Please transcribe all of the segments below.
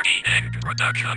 RDN Production.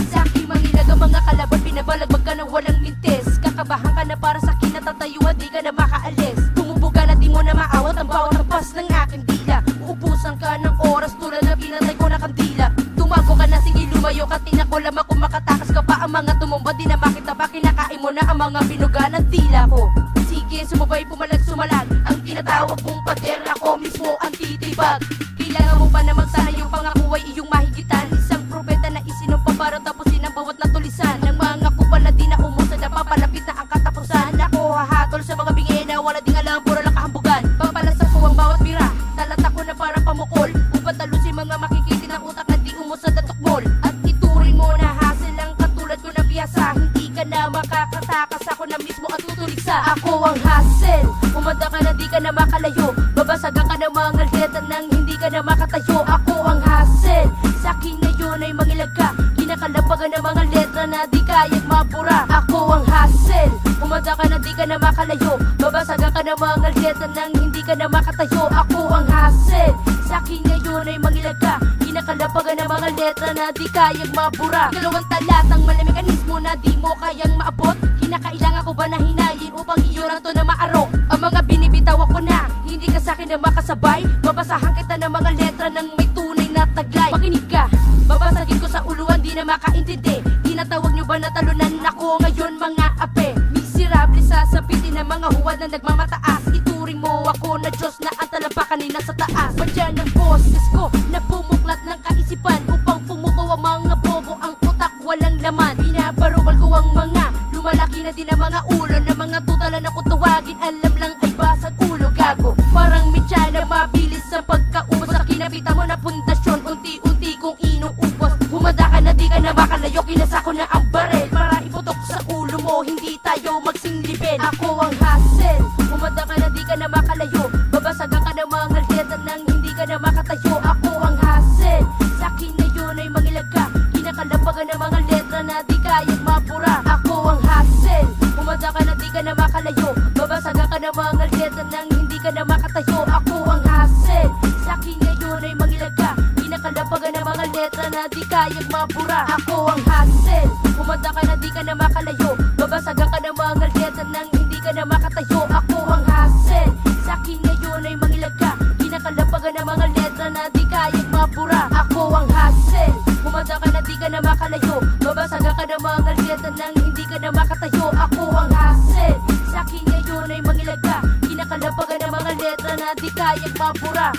Sa aking mangilag ang mga kalaban, pinabalagbag ka ng walang mintes. Kakabahan ka na para sa kinatatayuan, di ka na makaalis. Tumubuga na di mo na maawat ang bawat lampas ng aking dila. Uubusan ka ng oras tulad na pinatay ko na kandila. Tumago ka na, sige lumayo ka, tinako lamang kung makatakas ka pa. Ang mga tumumba, di na makita pa, kinakain mo na ang mga binuga ng dila ko. Sige, sumabay, pumalag, sumalag. Ang tinatawag mong pader, ako mismo ang titibag. Kailangan mo pa na magsana yung pangako ay iyong mahigitan. Isang propeta na isinumpa para tapusin ang bawat natulisan. Ng mga kupal na di na umusad na papalapit na ang katapusan. Ako hahatol sa mga bingay na wala ding alam, puro lang kahambugan. Papalasan ko ang bawat bira, talata ko na para pamukol. Upang talusin mga makikiti ng utak na di umusad at tukmol. At ituring mo na hassle lang katulad ko na biyasa. Hindi ka na makakatakas, ako na mismo at tutuligsa. Ako ang hassle, umanda ka na di ka na makalayo. Babasagan ka ng mga letra nang hindi ka na makatayo. Ako ang hassle, sa akin ngayon ay mangilag ka. Kinakalabagan ng mga letra na di kayang mabura. Ako ang hassle, umanda ka na di ka na makalayo. Babasagan ka ng mga letra nang hindi ka na makatayo. Ako ang hassle, sa akin ngayon ay mangilag ka. Kinakalabagan ng mga letra na di kayang mabura. Dalawang talatang maling mekanismo na di mo kayang maabot. Kinakailangan ko ba na hinayin upang iyon to na maarok? Ang mga binibitaw ko na, hindi ka sa akin na makasabay. Babasahan kita ng mga letra ng may tunay na taglay. Makinig ka, babasagin ko sa uluan, di na makaintindi. Tinatawag nyo ba na talunan ako ngayon mga ape? Miserable sasabitin ng mga huwad na nagmamataas. Ituring mo ako na Diyos na ang talampakan nila sa taas. Padyan ang boses ko na pumuklat ng kaisipan upang pumukaw ang mga bobo, ang utak walang laman. Binabarubal ko ang mga lumalaki na din ang mga ulo na mga tutala na kung tawagin, alam lang ay basag ulo gago. Parang mitya na mabilis ang pagkaubos sa kinabita mo na pundasyon. Unti-unti kong inuubos. Humanda ka na di ka na makalayo, kinasa ko na ang barel para iputok sa ulo mo, hindi tayo magsinglibin. Ako ang hassle, humanda ka na di ka na makalayo. Babasagan ka ng mga letra nang hindi ka na makatayo. Ako ang hassle, sa akin ngayon ay mangilag ka. Kinakalabagan ng mga letra na di kayang mabura. Ako ang hassle, humanda ka na di ka na makalayo. Babasagan ka ng mga letra nang hindi ka na makatayo. Ako ang hassle, sa akin ngayon ay mangilag ka. Kinakalabagan ng mga letra na di kayang mabura. Ako ang hassle, humanda ka na di ka na makalayo. Babasagan ka ng mga letra nang hindi ka na makatayo. Ako ang hassle, sa akin ngayon ay mangilag ka. Kinakalabagan ng mga letra na di kayang mabura. Ako ang hassle, humanda ka na di ka na makalayo. Babasagan ka ng mga letra nang hindi ka na makatayo. Ako ang hassle, sa akin ngayon ay mangilag ka. Kinakalabagan ng mga letra na di kayang mabura.